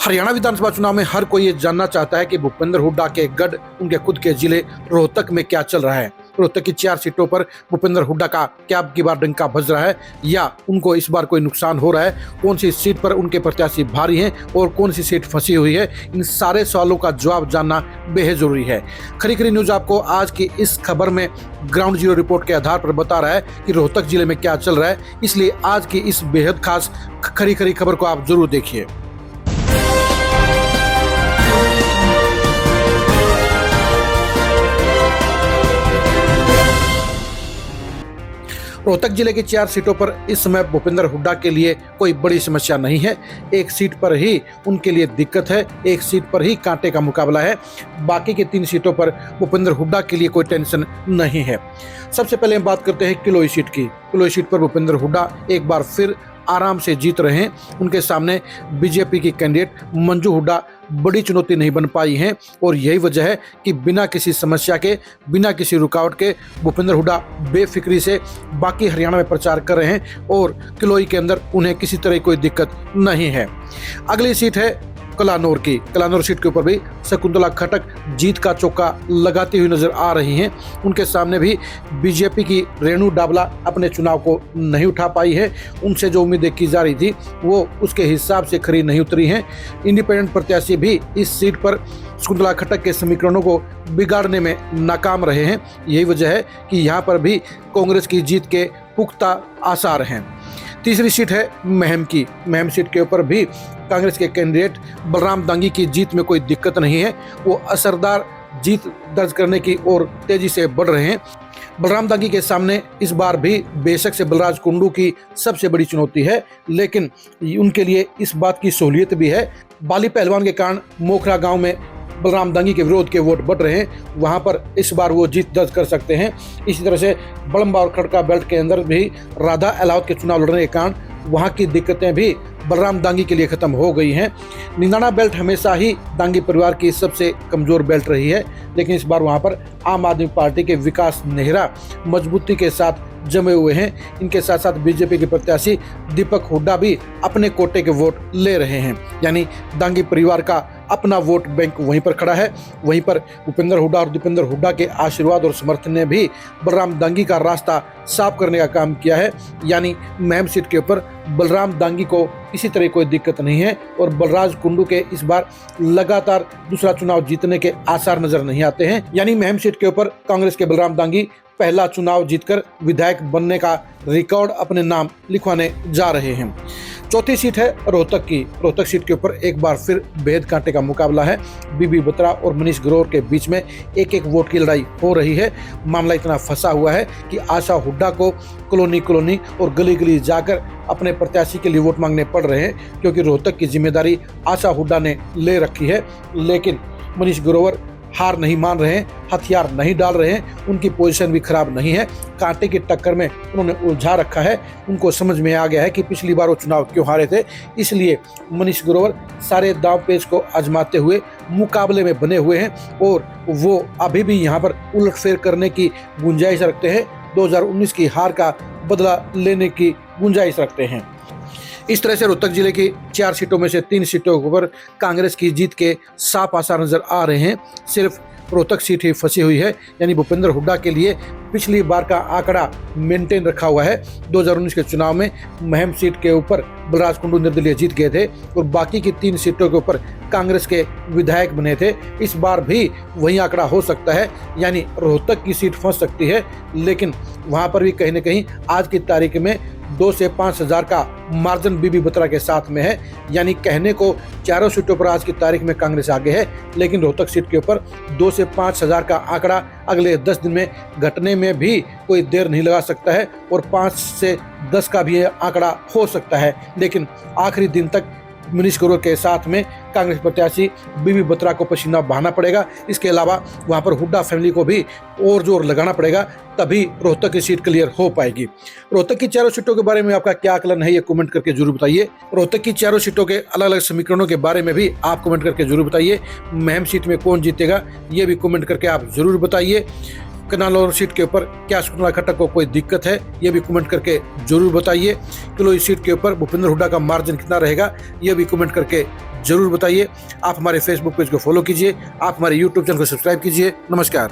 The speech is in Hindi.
हरियाणा विधानसभा चुनाव में हर कोई ये जानना चाहता है कि भूपेंद्र हुड्डा के गढ़ उनके खुद के जिले रोहतक में क्या चल रहा है। रोहतक की 4 सीटों पर भूपेंद्र हुड्डा का क्या अब की बार डंका बज रहा है या उनको इस बार कोई नुकसान हो रहा है, कौन सी सीट पर उनके प्रत्याशी भारी हैं और कौन सी सीट फंसी हुई है, इन सारे सवालों का जवाब जानना बेहद जरूरी है। खरी खरी न्यूज आपको आज की इस खबर में ग्राउंड जीरो रिपोर्ट के आधार पर बता रहा है कि रोहतक जिले में क्या चल रहा है, इसलिए आज की इस बेहद खास खरी खरी खबर को आप जरूर देखिए। रोहतक जिले की 4 सीटों पर इस समय भूपेंद्र हुड्डा के लिए कोई बड़ी समस्या नहीं है। एक सीट पर ही उनके लिए दिक्कत है, एक सीट पर ही कांटे का मुकाबला है। बाकी की 3 सीटों पर भूपेंद्र हुड्डा के लिए कोई टेंशन नहीं है। सबसे पहले हम बात करते हैं किलोई सीट की। किलोई सीट पर भूपेंद्र हुड्डा एक बार फिर आराम से जीत रहे हैं। उनके सामने बीजेपी की कैंडिडेट मंजू हुड्डा बड़ी चुनौती नहीं बन पाई हैं और यही वजह है कि बिना किसी समस्या के, बिना किसी रुकावट के भूपेंद्र हुड्डा बेफिक्री से बाकी हरियाणा में प्रचार कर रहे हैं और किलोई के अंदर उन्हें किसी तरह की कोई दिक्कत नहीं है। अगली सीट है कलानौर की। कलानौर सीट के ऊपर भी शकुंतला खटक जीत का चौका लगाती हुई नजर आ रही हैं। उनके सामने भी बीजेपी की रेणु डाबला अपने चुनाव को नहीं उठा पाई है। उनसे जो उम्मीदें की जा रही थी वो उसके हिसाब से खरी नहीं उतरी हैं। इंडिपेंडेंट प्रत्याशी भी इस सीट पर शकुंतला खटक के समीकरणों को बिगाड़ने में नाकाम रहे हैं। यही वजह है कि यहाँ पर भी कांग्रेस की जीत के पुख्ता आसार हैं। तीसरी सीट है महम की। महम सीट के ऊपर भी कांग्रेस के कैंडिडेट बलराम दांगी की जीत में कोई दिक्कत नहीं है। वो असरदार जीत दर्ज करने की ओर तेजी से बढ़ रहे हैं। बलराम दांगी के सामने इस बार भी बेशक से बलराज कुंडू की सबसे बड़ी चुनौती है, लेकिन उनके लिए इस बात की सहूलियत भी है। बाली पहलवान के कारण मोखरा गांव में बलराम दांगी के विरोध के वोट बढ़ रहे हैं, वहां पर इस बार वो जीत दर्ज कर सकते हैं। इसी तरह से बड़म्बा और खड़का बेल्ट के अंदर भी राधा अलावत के चुनाव लड़ने के कारण वहां की दिक्कतें भी बलराम दांगी के लिए खत्म हो गई हैं। निंदाना बेल्ट हमेशा ही दांगी परिवार की सबसे कमजोर बेल्ट रही है, लेकिन इस बार वहां पर आम आदमी पार्टी के विकास नेहरा मजबूती के साथ जमे हुए हैं। इनके साथ साथ बीजेपी के प्रत्याशी दीपक हुड्डा भी अपने कोटे के वोट ले रहे हैं, यानी दांगी परिवार का अपना वोट बैंक वहीं पर खड़ा है। वहीं पर भूपेंद्र हुड्डा और दीपेंद्र हुड्डा के आशीर्वाद और समर्थन ने भी बलराम दांगी का रास्ता साफ करने का काम किया है, यानी महम सीट के ऊपर बलराम दांगी को किसी तरह कोई दिक्कत नहीं है और बलराज कुंडू के इस बार लगातार दूसरा चुनाव जीतने के आसार नजर नहीं आते हैं। यानी महम सीट के ऊपर कांग्रेस के बलराम दांगी पहला चुनाव जीतकर विधायक बनने का रिकॉर्ड अपने नाम लिखवाने जा रहे हैं। चौथी सीट है रोहतक की। रोहतक सीट के ऊपर एक बार फिर बेहद कांटे का मुकाबला है। बीबी बत्रा और मनीष ग्रोवर के बीच में एक एक वोट की लड़ाई हो रही है। मामला इतना फंसा हुआ है कि आशा हुड्डा को कॉलोनी कॉलोनी और गली गली जाकर अपने प्रत्याशी के लिए वोट मांगने पड़ रहे हैं, क्योंकि रोहतक की जिम्मेदारी आशा हुड्डा ने ले रखी है। लेकिन मनीष ग्रोवर हार नहीं मान रहे हैं, हथियार नहीं डाल रहे हैं। उनकी पोजीशन भी खराब नहीं है। कांटे की टक्कर में उन्होंने उलझा रखा है। उनको समझ में आ गया है कि पिछली बार वो चुनाव क्यों हारे थे, इसलिए मनीष ग्रोवर सारे दांव पेच को आजमाते हुए मुकाबले में बने हुए हैं और वो अभी भी यहाँ पर उलटफेर करने की गुंजाइश रखते हैं। 2019 की हार का बदला लेने की गुंजाइश रखते हैं। इस तरह से रोहतक जिले की 4 सीटों में से 3 सीटों पर कांग्रेस की जीत के साफ आसार नजर आ रहे हैं। सिर्फ रोहतक सीट ही फंसी हुई है, यानी भूपेंद्र हुड्डा के लिए पिछली बार का आंकड़ा मेंटेन रखा हुआ है। 2019 के चुनाव में महम सीट के ऊपर बलराज कुंडू निर्दलीय जीत गए थे और बाकी की 3 सीटों के ऊपर कांग्रेस के विधायक बने थे। इस बार भी वही आंकड़ा हो सकता है, यानी रोहतक की सीट फंस सकती है, लेकिन वहां पर भी कहीं न कहीं आज की तारीख में 2 से 5 हज़ार का मार्जिन बीबी बत्रा के साथ में है। यानी कहने को 4 सीटों पर आज की तारीख में कांग्रेस आगे है, लेकिन रोहतक सीट के ऊपर 2 से 5 हज़ार का आंकड़ा अगले 10 दिन में घटने में भी कोई देर नहीं लगा सकता है और 5 से 10 का भी आंकड़ा हो सकता है। लेकिन आखिरी दिन तक मनीष ग्रोवर के साथ में कांग्रेस प्रत्याशी बीबी बत्रा को पसीना बहाना पड़ेगा। इसके अलावा वहां पर हुड्डा फैमिली को भी और जोर लगाना पड़ेगा, तभी रोहतक की सीट क्लियर हो पाएगी। रोहतक की 4 सीटों के बारे में आपका क्या आकलन है, ये कमेंट करके जरूर बताइए। रोहतक की 4 सीटों के अलग अलग समीकरणों के बारे में भी आप कमेंट करके जरूर बताइए। महम सीट में कौन जीतेगा ये भी कमेंट करके आप जरूर बताइए। कनालौर सीट के ऊपर क्या शकुंतला खट्टर को कोई दिक्कत है, ये भी कमेंट करके जरूर बताइए। किलोई सीट के ऊपर भूपेंद्र हुड्डा का मार्जिन कितना रहेगा, ये भी कमेंट करके जरूर बताइए। आप हमारे फेसबुक पेज को फॉलो कीजिए, आप हमारे यूट्यूब चैनल को सब्सक्राइब कीजिए। नमस्कार।